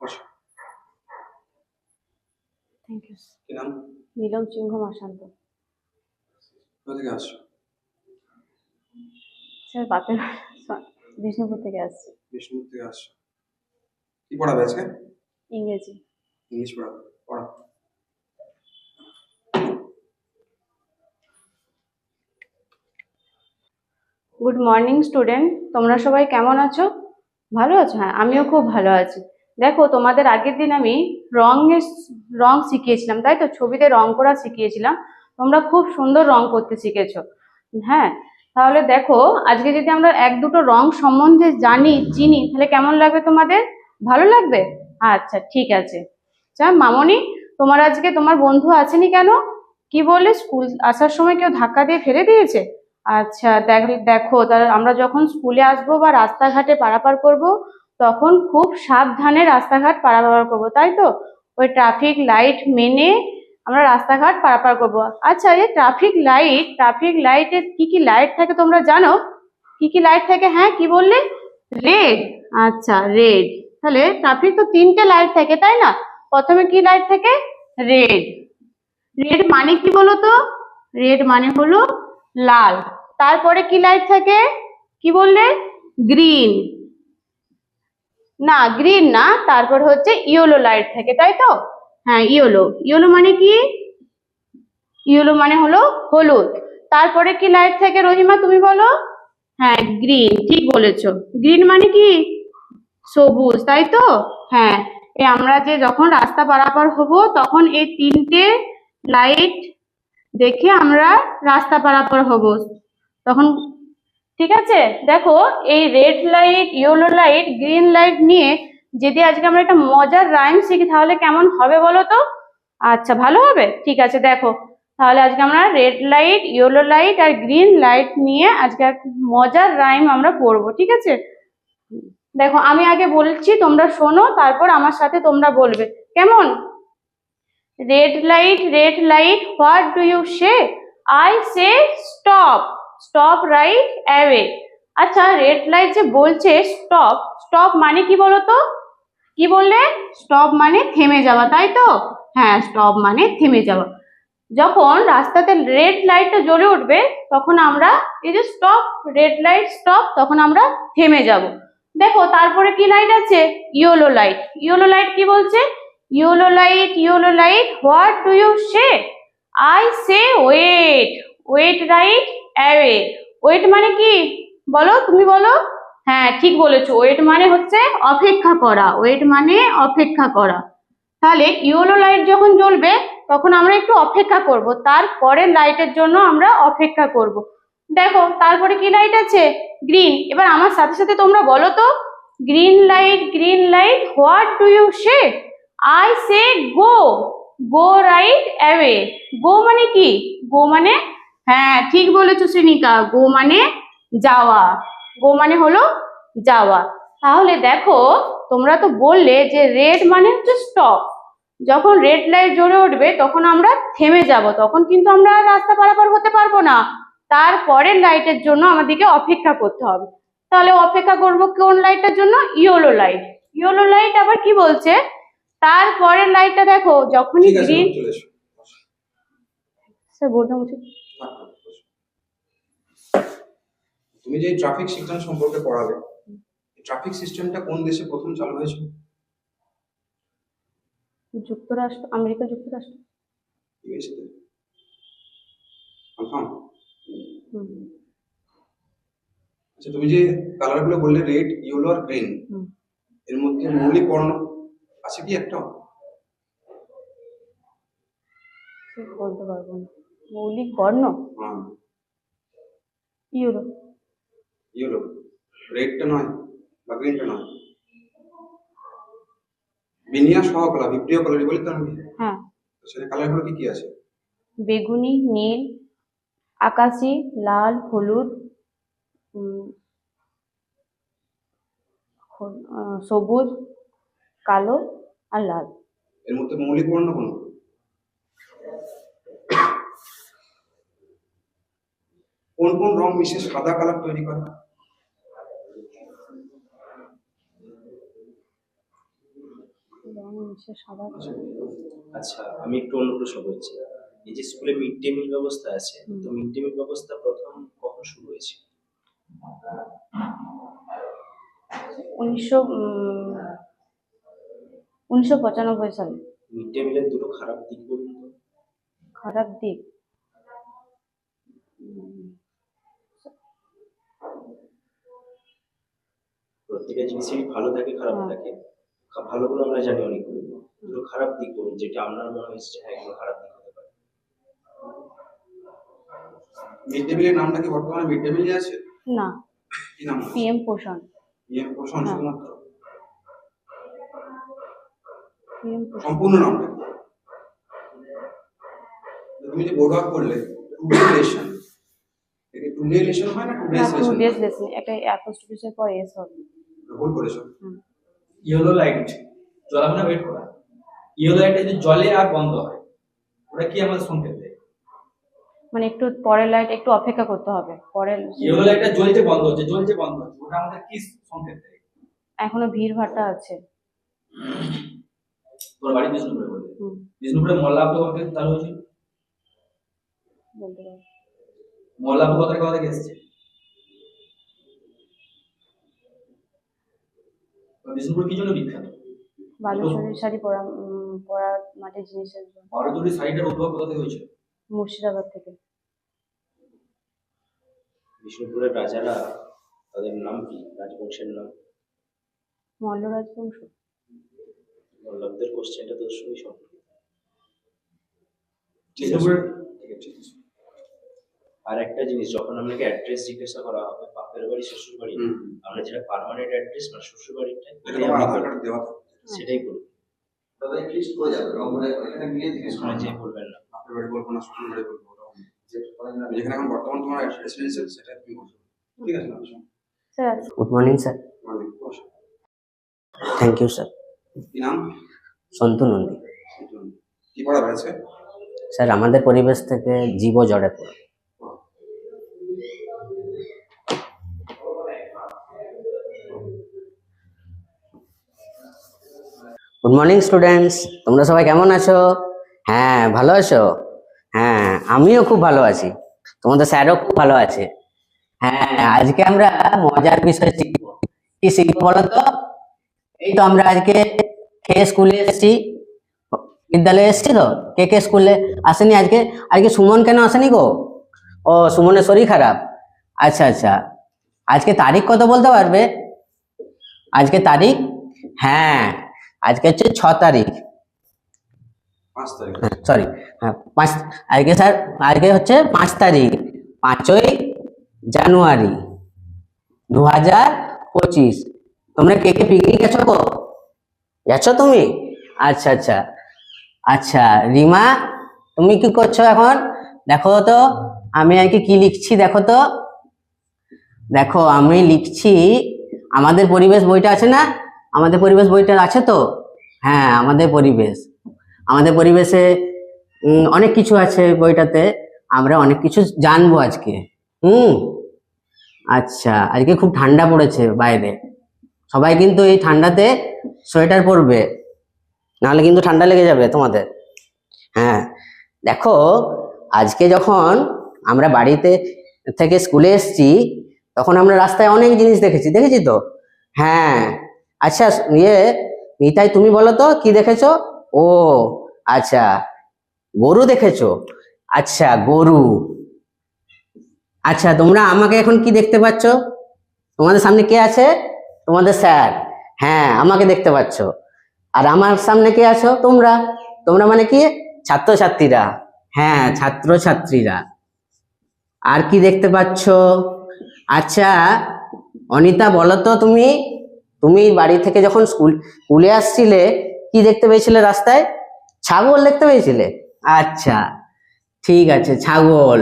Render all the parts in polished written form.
বসো। Thank you. কি নাম? নীলম সিংহ মাসান্ত। কোথা থেকে আসছো? স্যার বাপের বিষ্ণুপুর থেকে আসছি। বিষ্ণুপুর থেকে আসছো। কি পড়াবে আজকে? ইংরেজি। ইংলিশ পড়াবে? পড়া। গুড মর্নিং স্টুডেন্ট, তোমরা সবাই কেমন আছো? ভালো আছো? হ্যাঁ, আমিও খুব ভালো আছি। দেখো, তোমাদের আগের দিন আমি রং শিখিয়েছিলাম, তাই তো? ছবিতে রং করা শিখিয়েছিলাম। তোমরা খুব সুন্দর রং করতে শিখেছো। হ্যাঁ, তাহলে দেখো, আজকে যদি আমরা এক দুটো রং সম্বন্ধে চিনি, তাহলে কেমন লাগবে তোমাদের? ভালো লাগবে? আচ্ছা, ঠিক আছে। আচ্ছা মামনি, তোমার আজকে তোমার বন্ধু আসেনি কেন? কি বললে, স্কুল আসার সময় কেউ ধাক্কা দিয়ে ফেলে দিয়েছে? আচ্ছা, দেখো, তাহলে আমরা যখন স্কুলে আসবো বা রাস্তাঘাটে পারাপার করব, তখন খুব সাবধানে রাস্তাঘাট পারাপার করব, তাই তো? ওই ট্রাফিক লাইট মেনে আমরা রাস্তাঘাট পারাপার করব। আচ্ছা, এই ট্রাফিক লাইটে কি কি লাইট থাকে তোমরা জানো? কি কি লাইট থাকে? হ্যাঁ, কি বললে? রেড। আচ্ছা, রেড। তাহলে ট্রাফিক তো তিনটে লাইট থাকে, তাই না? প্রথমে কি লাইট থাকে? রেড। রেড মানে কি বলো তো? রেড মানে হলো লাল। তারপরে কি লাইট থাকে? কি বললে? গ্রিন। না, গ্রিন না, তারপর হচ্ছে ইয়েলো লাইট থাকে, তাই তো? হ্যাঁ, ইয়েলো। ইয়েলো মানে কি? ইয়েলো মানে হলো হলুদ। তারপরে কি লাইট থাকে রহিমা, তুমি বলো? হ্যাঁ, গ্রিন, ঠিক বলেছো। গ্রিন মানে কি? সবুজ, তাই তো? হ্যাঁ, এই আমরা যে যখন রাস্তা পারাপার হব, তখন এই তিনটে লাইট দেখে আমরা রাস্তা পারাপার হব তখন। ঠিক আছে, দেখো, এই red light, yellow light, green light নিয়ে যদি আজকে আমরা একটা মজার রাইম শিখি, তাহলে কেমন হবে বলো তো? আচ্ছা, ভালো হবে? ঠিক আছে, দেখো, তাহলে আজকে আমরা রেড লাইট, ইয়েলো লাইট আর গ্রিন লাইট নিয়ে আজকে এক মজার রাইম আমরা পড়বো, ঠিক আছে? দেখো, আমি আগে বলছি, তোমরা শোনো, তারপর আমার সাথে তোমরা বলবে, কেমন? red light, what do you say? I say stop. Stop right away. আচ্ছা, রেড লাইট যে বলছে স্টপ, স্টপ মানে কি বলো তো? কি বললে? স্টপ মানে থেমে যাওয়া, তাই তো? হ্যাঁ, স্টপ মানে থেমে যাওয়া। যখন রাস্তাতে রেড লাইটটা জ্বলে উঠবে, তখন আমরা এই যে স্টপ, রেড লাইট স্টপ, তখন আমরা থেমে যাব। দেখো, তারপরে কি লাইট আছে? Yellow light. ইয়েলো লাইট কি বলছে? Yellow light, what do you say? I say wait. Wait right away. Wait মানে কি বলো, তুমি বলো? হ্যাঁ, ঠিক বলেছো, ওয়েট মানে হচ্ছে অপেক্ষা করা। ওয়েট মানে অপেক্ষা করা। তাহলে ইয়েলো লাইট যখন জ্বলবে, তখন আমরা একটু অপেক্ষা করব, তারপরে লাইটের জন্য আমরা অপেক্ষা করব। দেখো, তারপরে কি লাইট আছে? গ্রিন। এবার আমার সাথে সাথে তোমরা বলো তো, green light, what do you say? I say go. Go right away. Go মানে কি? গো মানে, হ্যাঁ, ঠিক বলেছো শ্রেণিকা, গো মানে যাওয়া। গো মানে হলো যাওয়া। তাহলে দেখো, তোমরা তো বললে যে রেড মানে হচ্ছে স্টপ। যখন রেড লাইট জ্বলে উঠবে, তখন আমরা থেমে যাব, তখন কিন্তু আমরা রাস্তা পারাপার হতে পারবো না। তারপরের লাইটের জন্য আমাদেরকে অপেক্ষা করতে হবে। তাহলে অপেক্ষা করব কোন লাইটের জন্য? Yellow light. ইয়েলো লাইট আবার কি বলছে? তারপরের লাইটটা দেখো, যখনই গ্রিন। স্যার বোর্ডটা মুছে। তুমি যে ট্রাফিক সিস্টেম সম্পর্কে পড়াবে, ট্রাফিক সিস্টেমটা কোন দেশে প্রথম চালু হয়েছিল? যুক্তরাষ্ট্র, আমেরিকা যুক্তরাষ্ট্র। ইউএসএ। কনফার্ম? আচ্ছা, তুমি যে কালারগুলো বললে রেড, ইয়েলো আর গ্রিন, এর মধ্যে মৌলিক বর্ণ আছে কি একটা? বলতে পারবো না। মৌলিক বর্ণ? ইয়েলো। ইয়েলো। রেডটা নয় বা গ্রিনটা নয়। বিন্যাস সহ কালার, বিপ্রিয় কালারই বলি তার মানে। হ্যাঁ। সেটা কালারগুলো কি কি আছে? বেগুনি, নীল, আকাশি, লাল, হলুদ, সবুজ, কালো আর লাল। এর মধ্যে মৌলিক বর্ণ কোনগুলো? কোন কোন রং মিশে সাদা কালার তৈরি করে? সে সাদা। আচ্ছা, আমি একটু অন্য প্রশ্ন করছি। এই যে স্কুলে মিড ডে মিল ব্যবস্থা আছে, তো মিড ডে মিল ব্যবস্থা প্রথম কখন শুরু হয়েছে? 1995 সালে। মিড ডে মিলের দুটো খারাপ দিক বলুন তো। খারাপ দিক, প্রত্যেকটা জিনিসেরই ভালো থাকে, খারাপ থাকে। ভালোগুলো আমরা জানি অনেকগুলো, দুটো খারাপ দিক বলুন যেটা আপনার মনে হয়েছে যে হ্যাঁ এগুলো খারাপ দিক হতে পারে। মিড ডে মিলের নামটা কি বর্তমানে মিড ডে মিলই আছে? না, কি নাম? পিএম পোষণ। পিএম পোষণ হ্যাঁ। শুধুমাত্র? পিএম পোষণ। সম্পূর্ণ নামটা কি? তুমি যে বোর্ড ওয়ার্ক করলে টুডে লেসন, এটা টুডে লেসন হয় না টুডে না, লেসন? 2 days লেসন, একটা অ্যাপোস্ট্রোফিসের পর এস হবে। ভুল করেছো। ইয়েলো লাইট জল আমরা ওয়েট করা, ইয়েলো লাইট যদি জলে আর বন্ধ হয় ওটা কি আমাদের সংকেত দেয়? মানে একটু পরের লাইট একটু অপেক্ষা করতে হবে, পরের ইয়েলো লাইটটা জ্বলছে বন্ধ হচ্ছে, জ্বলছে বন্ধ হচ্ছে, ওটা আমাদের কি সংকেত দেয়? এখনো ভিড় ভাট্টা আছে। তোর বাড়ি বিষ্ণুপুরে বলে, হুম, বিষ্ণুপুরে মল্লাব্দ করতে চালু হয়েছিল। বলতে পারবো। মল্লাব্দ কথা থেকে এসেছে। বিষ্ণুপুর কি জন্য বিখ্যাত? বালুচরী শাড়ি পরা মাটির জিনিসের জন্য। বারোজোড়ি শাড়িটার উদ্ভব কোথা থেকে হয়েছিল? মুর্শিদাবাদ থেকে। বিষ্ণুপুরের রাজারা তাদের নাম কি, রাজবংশের নাম? মল্ল রাজবংশ। মল্লবদের কোশ্চেনটা তো শুনি সব। ঠিক আছে, বিষ্ণুপুরের ঠিক আছে। আর একটা জিনিস, যখন আপনাকে অ্যাড্রেস জিজ্ঞাসা করা হবে বাপের বাড়ি শ্বশুর বাড়ি, আমরা যেটা পার্মানেন্ট অ্যাড্রেস মানে শ্বশুর বাড়িটা এটা তোমার আধার কার্ড দেওয়া থাকে। সেটাই বলুন, দাদা লিস্ট করে যাবে রংপুরে এখানে গিয়ে জিজ্ঞেস ওখানে যে বলবেন না। বাপের বাড়ি বলবো না, শ্বশুর বাড়ি বলবো, ওটা হবে। যেখানে এখন বর্তমান তোমার রেসিডেন্সিয়াল সেটা তুমি বলছো। ঠিক আছে না? Sir, good morning sir. Thank you sir. কি নাম? সন্তু নন্দী। কি পড়া হয়েছে? স্যার আমাদের পরিবেশ থেকে জীব জড়ে পড়া। গুড মর্নিং স্টুডেন্টস, তোমরা সবাই কেমন আছো? হ্যাঁ, ভালো আছো? হ্যাঁ, আমিও খুব ভালো আছি, তোমাদের স্যারও খুব ভালো আছে। হ্যাঁ, আজকে আমরা মজার বিষয় শিখবো। কি শিখবো বলো তো? এই তো আমরা আজকে খেয়ে স্কুলে এসেছি, বিদ্যালয়ে এসেছি। তো কে কে স্কুলে আসেনি আজকে? আজকে সুমন কেন আসেনি গো? ও, সুমনের শরীর খারাপ। আচ্ছা আচ্ছা, আজকে তারিখ কত বলতে পারবে? আজকে তারিখ? হ্যাঁ, আজকে হচ্ছে 6 তারিখ। 5 তারিখ। সরি, হ্যাঁ 5। আজকে স্যার আজকে হচ্ছে 5 তারিখ, 5ই জানুয়ারি 2025। তোমরা কে কে পিকনিক গেছো গো? গেছো তুমি? আচ্ছা আচ্ছা আচ্ছা। রিমা, তুমি কি করছো এখন? দেখো তো আমি আর কি লিখছি, দেখো তো। দেখো আমি লিখছি আমাদের পরিবেশ বইটা আছে না? আমাদের পরিবেশ বইটা আছে তো? হ্যাঁ, আমাদের পরিবেশে অনেক কিছু আছে বইটাতে, আমরা অনেক কিছু জানবো আজকে। আচ্ছা, আজকে খুব ঠান্ডা পড়েছে বাইরে, সবাই কিন্তু এই ঠান্ডাতে সোয়েটার পরবে, নাহলে কিন্তু ঠান্ডা লেগে যাবে তোমাদের। হ্যাঁ, দেখো আজকে যখন আমরা বাড়িতে থেকে স্কুলে এসেছি তখন আমরা রাস্তায় অনেক জিনিস দেখেছি তো। হ্যাঁ, আচ্ছা নিতাই তুমি বলো তো কি দেখেছো? ও আচ্ছা, গরু দেখেছো? আচ্ছা, গরু। আচ্ছা, তোমরা আমাকে এখন কি দেখতে পাচ্ছ? তোমাদের সামনে কে আছে? তোমাদের স্যার। হ্যাঁ, আমাকে দেখতে পাচ্ছ। আর আমার সামনে কে আছো? তোমরা মানে কি? ছাত্রছাত্রীরা। হ্যাঁ, ছাত্রছাত্রীরা। আর কি দেখতে পাচ্ছ? আচ্ছা অনিতা, বলো তো তুমি বাড়ি থেকে যখন স্কুলে আসছিলে কি দেখতে পেয়েছিলে রাস্তায়? ছাগল দেখতে পেয়েছিলে? আচ্ছা ঠিক আছে, ছাগল।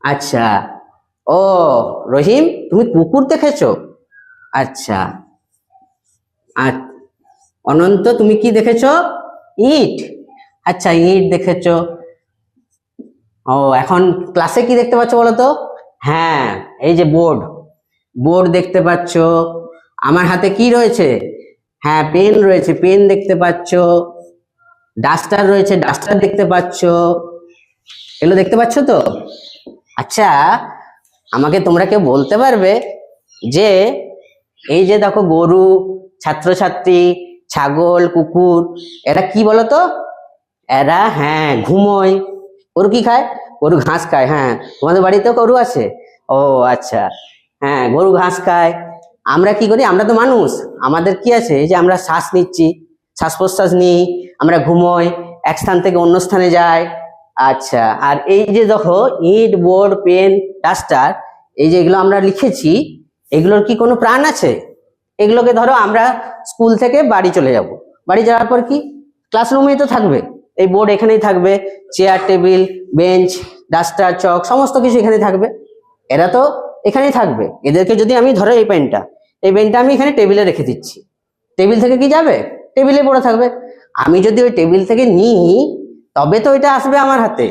আচ্ছা, ও রহিম, তুমি কুকুর দেখেছো? আচ্ছা। আর অনন্ত, তুমি কি দেখেছো? ইট। আচ্ছা, ইট দেখেছো। ও, এখন ক্লাসে কি দেখতে পাচ্ছ বলো তো? হ্যাঁ, এই যে বোর্ড দেখতে পাচ্ছ। আমার হাতে কি রয়েছে? হ্যাঁ, পেন রয়েছে, পেন দেখতে পাচ্ছ, ডাস্টার রয়েছে, ডাস্টার দেখতে পাচ্ছ, এগুলো দেখতে পাচ্ছ তো? আচ্ছা, আমাকে তোমরা কেউ বলতে পারবে যে এই যে দেখো গরু, ছাত্রছাত্রী, ছাগল, কুকুর, এরা কি বলতো? এরা হ্যাঁ ঘুমোয়। গরু কি খায়? গরু ঘাস খায়। হ্যাঁ, তোমাদের বাড়িতেও গরু আছে? ও আচ্ছা, হ্যাঁ গরু ঘাস খায়। আমরা কি করি? আমরা তো মানুষ, আমাদের কি আছে? এই যে আমরা শ্বাস নিচ্ছি, শ্বাস প্রশ্বাস নিই, আমরা ঘুমোই, এক স্থান থেকে অন্য স্থানে যাই। আচ্ছা, আর এই যে দেখো ইট, বোর্ড, পেন, ডাস্টার, এই যে এগুলো আমরা লিখেছি, এগুলোর কি কোনো প্রাণ আছে? এগুলোকে ধরো আমরা স্কুল থেকে বাড়ি চলে যাব, বাড়ি যাওয়ার পর কি ক্লাসরুমেই তো থাকবে, এই বোর্ড এখানেই থাকবে, চেয়ার, টেবিল, বেঞ্চ, ডাস্টার, চক, সমস্ত কিছু এখানে থাকবে। এরা তো এখানেই থাকবে। এদেরকে যদি আমি ধরো এই পেনটা আমি এখানে টেবিলে রেখে দিচ্ছি, টেবিল থেকে কি যাবে? টেবিলে পড়ে থাকবে। আমি যদি ওই টেবিল থেকে নিই তবে তো এটা আসবে আমার হাতে।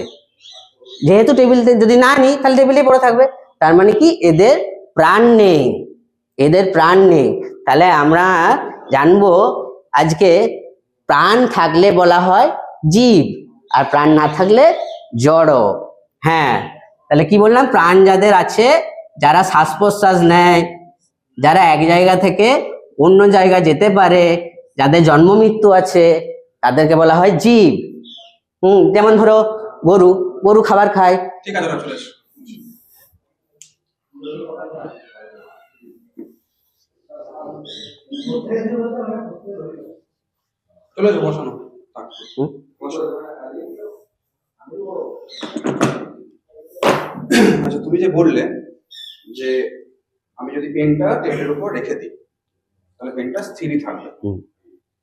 যেহেতু টেবিল যদি না নিই তাহলে টেবিলে পড়ে থাকবে। তার মানে কি এদের প্রাণ নেই, এদের প্রাণ নেই। তাহলে আমরা জানবো আজকে প্রাণ থাকলে বলা হয় জীব, আর প্রাণ না থাকলে জড়। হ্যাঁ, তাহলে কি বললাম? প্রাণ যাদের আছে, যারা শ্বাস প্রশ্বাস নেয়, যারা এক জায়গা থেকে অন্য জায়গা যেতে পারে, যাদের জন্ম মৃত্যু আছে, তাদেরকে বলা হয় জীব। যেমন ধরো গরু, গরু খাবার খায়। ঠিক আছে, ওরা চলে এসো। চলে এসো, বসানো থাক। হুম? বসো। আচ্ছা, তুমি যে বললে যে আমি যদি পেনটা টেবিলের উপর রেখে দিই তাহলে পেনটা স্থিরই থাকবে। হুম।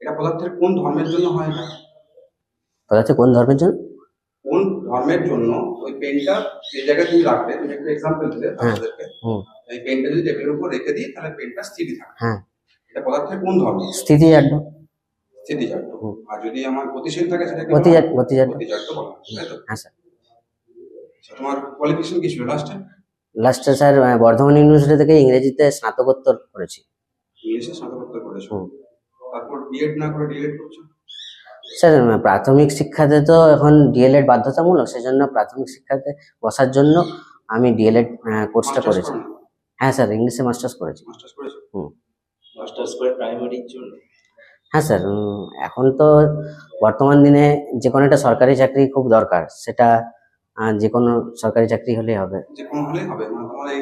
এটা পদার্থের কোন ধর্মের জন্য হয় না? পদার্থ কোন ধর্মের জন্য? কোন ধর্মের জন্য ওই পেনটা যে জায়গায় তুমি রাখবে, তুমি একটা এক্সাম্পল দিলে আমাদেরকে, এই পেনটা যদি টেবিলের উপর রেখে দিই তাহলে পেনটা স্থিরই থাকবে। হ্যাঁ, এটা পদার্থের কোন ধর্ম? স্থিতিজাত। স্থিতিজাত। আর যদি আমার গতিশীল থাকে সেটাকে গতিজাত। গতিজাত। গতিজাত বলা হয়, তাই তো? হ্যাঁ স্যার। আচ্ছা, তোমার কোয়ালিফিকেশন কি ছিল লাস্টে? লাস্টে স্যার বর্ধমান ইউনিভার্সিটি থেকে ইংরেজিতে স্নাতকোত্তর করেছি। ইংলিশে স্নাতকোত্তর করেছো, তারপর বিএড না করে ডিএড করছো? স্যার প্রাথমিক শিক্ষাতে তো এখন ডিএলএড বাধ্যতামূলক, সেজন্য প্রাথমিক শিক্ষাতে বসার জন্য আমি ডিএলএড কোর্সটা মাস্টার্স করেছি। করো না? হ্যাঁ স্যার, ইংলিশে মাস্টার্স করেছি। মাস্টার্স করেছো? মাস্টার্স করে প্রাইমারির জন্য। হ্যাঁ স্যার, এখন তো বর্তমান দিনে যে কোনো একটা সরকারি চাকরি খুব দরকার, সেটা যে কোনো সরকারি চাকরি হলেই হবে। যে কোনো হলেই হবে? মানে তোমার এই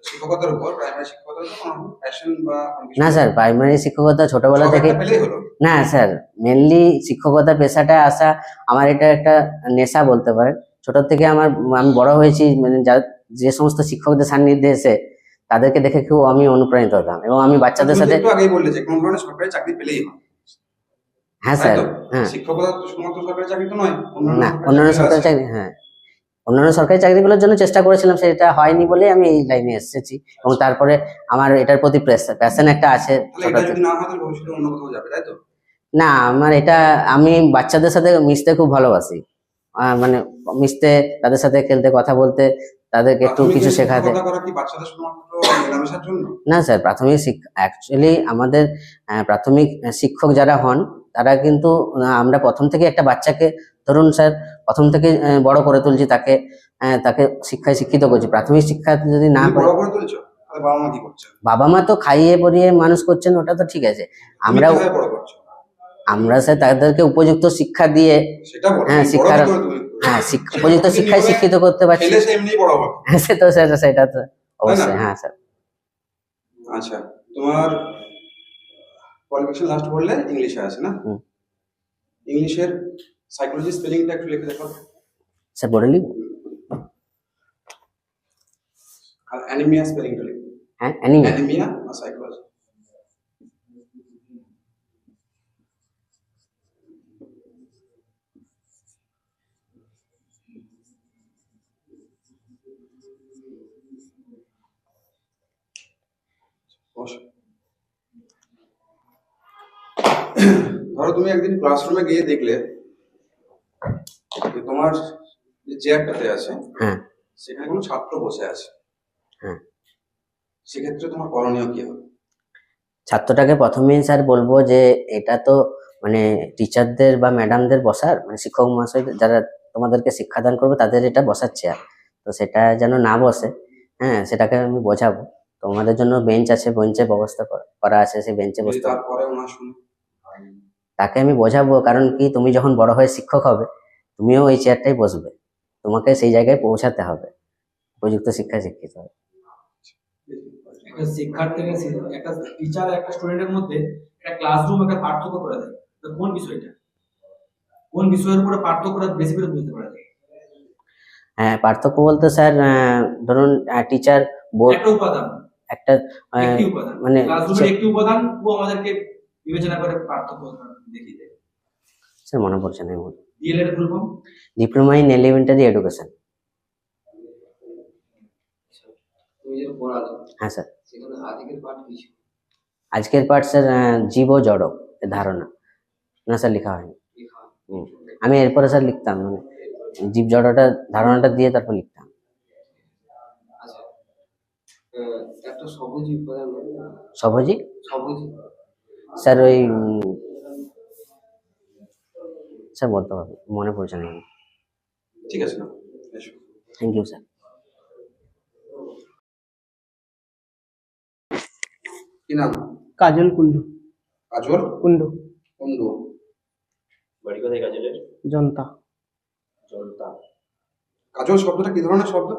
শিক্ষকতার উপর, প্রাইমারি শিক্ষকতার উপর কোনো প্যাশন বা কোনো কিছু না স্যার, প্রাইমারি শিক্ষকতা ছোটবেলা job থেকে। একটা পেলেই হলো? না স্যার, মেনলি শিক্ষকতা পেশাটা আসা আমার এটা একটা নেশা বলতে পারেন। ছোট থেকে আমি বড় হয়েছি, মানে যে সমস্ত শিক্ষকদের সান্নিধ্যে এসে তাদেরকে দেখে খুব আমি অনুপ্রাণিত হতাম, এবং আমি বাচ্চাদের তুমি সাথে। একটু আগেই বললে যে কোনো ধরনের সরকারি চাকরি পেলেই হয়। হ্যাঁ তাই স্যার। তো? হ্যাঁ। শিক্ষকতা তো শুধুমাত্র সরকারি চাকরি তো নয়, না, অন্যান্য সরকারি চাকরি, হ্যাঁ অন্যান্য সরকারি চাকরিগুলোর জন্য চেষ্টা করেছিলাম, সেটা হয়নি বলে আমি এই লাইনে এসেছি। এবং তারপরে আমার এটার প্রতি প্যাশন একটা আছে তাহলে ছোট এটা থেকে। যদি না হয় তাহলে ভবিষ্যতে অন্য কোথাও যাবে, তাই তো? না, আমার এটা, আমি বাচ্চাদের সাথে মিশতে খুব ভালোবাসি, মানে মিশতে, তাদের সাথে খেলতে, কথা বলতে, তাদেরকে একটু প্রাথমিক কিছু শেখাতে। শিক্ষকতা করা কি বাচ্চাদের শুধুমাত্র মেলামেশার জন্য? না স্যার, প্রাথমিক শিক্ষা অ্যাকচুয়ালি আমাদের প্রাথমিক শিক্ষক যারা হন তারা কিন্তু আমরা প্রথম থেকে একটা বাচ্চাকে, ধরুন স্যার, প্রথম থেকে বড় করে তুলছি, তাকে তাকে শিক্ষায় শিক্ষিত করছি। প্রাথমিক শিক্ষা যদি না তুমি করে, বড় করে তুলছো, তাহলে বাবা মা কি করছে? বাবা মা তো খাইয়ে পরিয়ে মানুষ করছেন, ওটা তো ঠিক আছে। তুমি আমরাও, কিভাবে বড় করছো আমরা স্যার তাদেরকে উপযুক্ত শিক্ষা দিয়ে, সেটা বলো। হ্যাঁ, তুমি বড় শিক্ষার, কি করে তুমি? হ্যাঁ উপযুক্ত শিক্ষায় শিক্ষিত করতে পারছি। ছেলে সে এমনিই বড় হবে। হ্যাঁ, সে তো স্যার, সেটা তো অবশ্যই। হ্যাঁ স্যার। আচ্ছা, তোমার কোয়ালিফিকেশন লাস্ট বললে ইংলিশে আছে না? হুম। ইংলিশের সাইকোলজি স্পেলিংটা একটু লিখে দেখো। স্যার বলে নিন। আর অ্যানিমিয়া স্পেলিংটা লিখো। হ্যাঁ, অ্যানিমে। অ্যানিমিয়া আর সাইকোলজি। ধরো তুমি একদিন ক্লাসরুমে গিয়ে দেখলে যে তোমার যে চেয়ারটাতে আছে হ্যাঁ। সেখানে কোনো ছাত্র বসে আছে। হ্যাঁ। সেক্ষেত্রে তোমার করণীয় কি হবে? ছাত্রটাকে প্রথমেই স্যার বলবো যে এটা তো মানে টিচারদের বা ম্যাডামদের বসার, মানে শিক্ষক মহাশয় যারা তোমাদেরকে শিক্ষাদান করবে তাদের এটা বসার চেয়ার, তো সেটা যেন না বসে। হ্যাঁ, সেটাকে আমি বোঝাবো। তোমাদের জন্য বেঞ্চ আছে, বেঞ্চের ব্যবস্থা করা আছে, সেই বেঞ্চে যদি বসতে হবে। তারপরেও না শুনে, তাকে আমি বোঝাবো, কারণ কি তুমি যখন বড় হয়ে শিক্ষক হবে তুমিও ওই চেয়ারটাই বসবে, তোমাকে সেই জায়গায় পৌঁছাতে হবে, উপযুক্ত শিক্ষা শিক্ষিত হবে। একটা শিক্ষার্থী একটা টিচার একটা স্টুডেন্টের মধ্যে একটা ক্লাসরুম একটা পার্থক্য করে দেয়, তো কোন বিষয়টা, কোন বিষয়ের উপরে পার্থক্যটা বেশি করে বুঝতে পারা যায়? হ্যাঁ, পার্থক্য বলতে স্যার ধরুন টিচার বোর্ড একটা উপাদান, একটা একটি উপাদান, মানে ক্লাসরুমের একটি উপাদান ও আমাদেরকে বিবেচনা করে পার্থক্য দেখিয়ে দেয়। স্যার মনে পড়ছে না এই মুহূর্তে। DElEd full form? Diploma in elementary education. তুমি যেটা পড়ালে হ্যাঁ স্যার। সেখানে আজকের পাঠ কি ছিল? আজকের পার্ট স্যার জীব ও জড় এর ধারণা। না স্যার, লেখা হয়নি। লেখা আমি এরপরে স্যার লিখতাম, মানে জীব জড়টা ধারণাটা দিয়ে তারপর লিখতাম। আচ্ছা, একটা সবুজ উপাদান সবজি সবুজ স্যার ওই স্যার বলতে পারবো, মনে পড়ছে না। ঠিক আছে না, এসো। Thank you sir. কি নাম? কাজল কুন্ডু। কাজল কুন্ডু। কুন্ডু। বাড়ি কোথায় কাজলের? জনতা। জনতা। কাজল শব্দটা কি ধরনের শব্দ?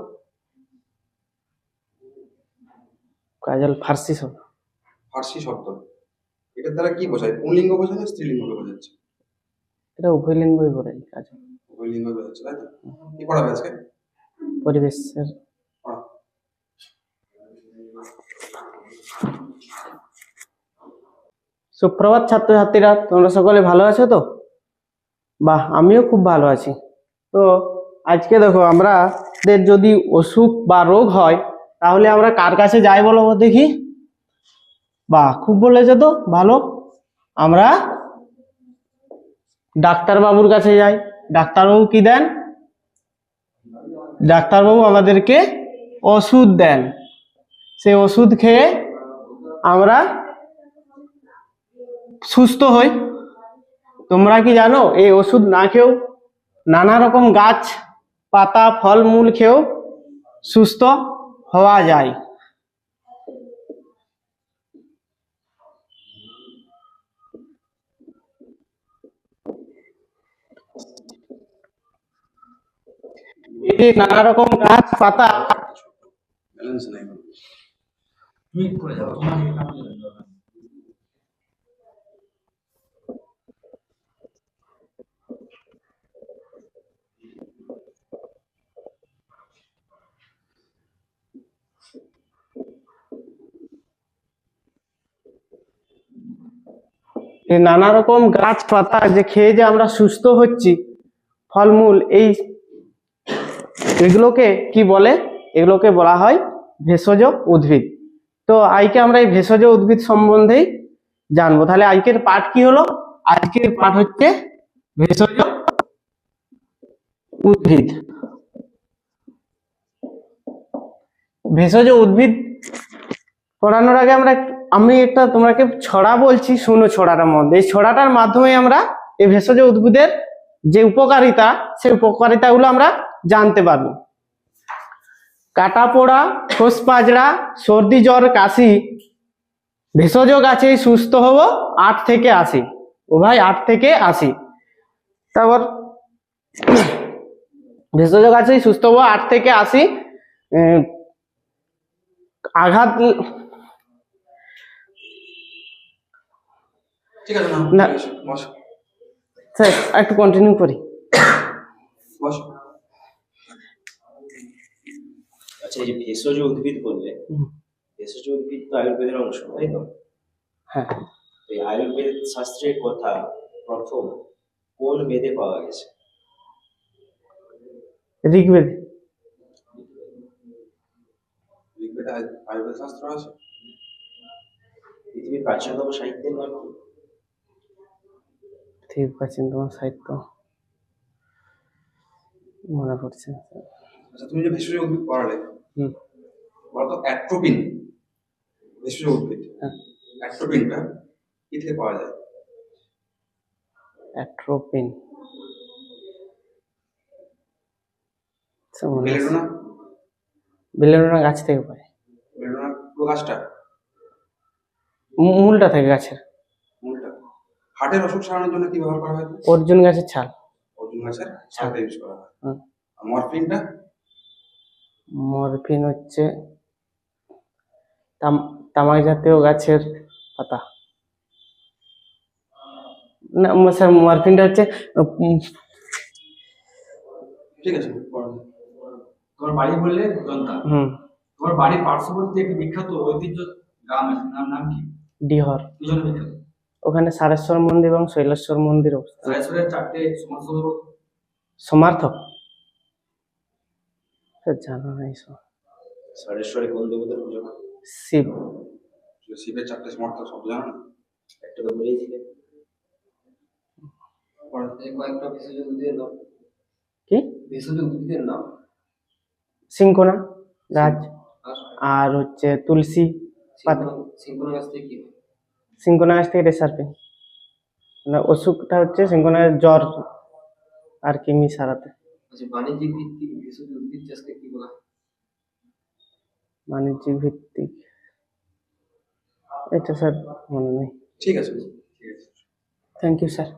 কাজল ফার্সি শব্দ। ফার্সি শব্দ। এটার দ্বারা কি বোঝায়? পুংলিঙ্গ বোঝায় না স্ত্রীলিঙ্গকে বোঝাচ্ছে? এটা উভয় লিঙ্গই বোঝায় কাজল। উভয় লিঙ্গ বোঝাচ্ছে, তাই তো? কি পড়াবে আজকে? পরিবেশের। পড়া। সুপ্রভাত ছাত্রছাত্রীরা, তোমরা সকলে ভালো আছো তো? বাহ, আমিও খুব ভালো আছি। তো আজকে দেখো, আমাদের যদি অসুখ বা রোগ হয় তাহলে আমরা কার কাছে যাই বলো দেখি? বাহ, খুব বলেছো তো, ভালো। আমরা ডাক্তারবাবুর কাছে যাই। ডাক্তারবাবু কি দেন? ডাক্তারবাবু আমাদেরকে ওষুধ দেন। সেই ওষুধ খেয়ে আমরা সুস্থ হই। তোমরা কি জানো এই ওষুধ না খেয়েও নানা রকম গাছ পাতা ফল মূল খেয়েও সুস্থ হওয়া যায়? এই যে নানা রকম গাছ পাতা, ব্যালেন্স নাই। তুমি করে যাও, তোমার এই কাজ করে যাও। এই নানা রকম গাছ পাতা যে খেয়ে যে আমরা সুস্থ হচ্ছি, ফলমূল, এগুলোকে কি বলে? এগুলোকে বলা হয় ভেষজ উদ্ভিদ। তো আজকে আমরা এই ভেষজ উদ্ভিদ সম্বন্ধেই জানবো। তাহলে আজকের পাঠ কি হলো? আজকের পাঠ হচ্ছে ভেষজ উদ্ভিদ। ভেষজ উদ্ভিদ পড়ানোর আগে আমি একটা তোমাকে ছড়া বলছি, শুনো ছড়াটার মধ্যে। এই ছড়াটার মাধ্যমে আমরা এই ভেষজ উদ্ভিদের যে উপকারিতা, সেই উপকারিতাগুলো আমরা জানতে পারবো। কাটা পোড়া, খোস পাজড়া, সর্দি জ্বর কাশি, ভেষজ গাছে সুস্থ হব 8 থেকে 80। ও ভাই, 8 থেকে 80। তারপর ভেষজ গাছেই সুস্থ হব 8 থেকে 80। আঘাত, ঠিক আছে না, না। এসো, বসো স্যার একটু কন্টিনিউ করি। বসো। আচ্ছা, এই যে ভেষজ উদ্ভিদ বললে, ভেষজ উদ্ভিদ তো আয়ুর্বেদের অংশ, তাই তো? হ্যাঁ। এই আয়ুর্বেদ শাস্ত্রের কথা প্রথম কোন বেদে পাওয়া গেছে? ঋগ্বেদ। ঋগ্বেদে আয়ুর্বেদ শাস্ত্র আছে। পৃথিবীর প্রাচীনতম সাহিত্যের নাম কি? ঠিক প্রাচীনতম সাহিত্য মনে পড়ছে। আচ্ছা, তুমি যে ভেষজ উদ্ভিদ পড়ালে, হুম। বলো তো অ্যাট্রোপিন ভেষজ উদ্ভিদ। হ্যাঁ। অ্যাট্রোপিনটা কি থেকে পাওয়া যায়? অ্যাট্রোপিন বেলেডোনা, বেলেডোনা গাছ থেকে পায়, বেলেডোনা পুরো গাছটা, মূলটা থেকে গাছের, মূলটা। হার্টের অসুখ সারানোর জন্য কি ব্যবহার করা হয়? অর্জুন গাছের ছাল। অর্জুন গাছের ছালটা ইউজ করা হয়। হুম। আর মরফিনটা? মরফিন হচ্ছে তামাক জাতীয় গাছের পাতা। না স্যার, মরফিনটা হচ্ছে ঠিক আছে, পড়া। তোমার বাড়ি বললে জনতা, তোমার বাড়ির পার্শ্ববর্তী একটি বিখ্যাত ঐতিহ্য গ্রাম আছে, নাম কি? ডিহর। কি জন্য বিখ্যাত? ওখানে সারেশ্বর মন্দির এবং শৈলেশ্বর মন্দির অবস্থিত। রায়পুরের 4টে সমাজসেবা সমার্থক স্যার জানা নাই সব। সারেশ্বরে কোন দেবতার পুজো হয়? শিব। শিবের 4টে সমর্থক শব্দ জানো না? একটা তো বলেইছিলে। পড়া। এই কয়েকটা ভেষজ উদ্ভিদের নাম। কি? ভেষজ উদ্ভিদের নাম। সিংকোনা গাছ, আর আর হচ্ছে তুলসী পাতা। সিংকোনা গাছ থেকে কি হয়? সিংকোনা গাছ থেকে রেসারপিন, মানে অসুখটা হচ্ছে সিংকোনা জ্বর আর কি মিশারাতে। আচ্ছা, বাণিজ্যিক ভিত্তিক ভেষজ উদ্ভিদ চাষকে কি বলা হয়? বাণিজ্যিক ভিত্তিক এটা স্যার মনে নেই। ঠিক আছে, ঠিক আছে। Thank you sir.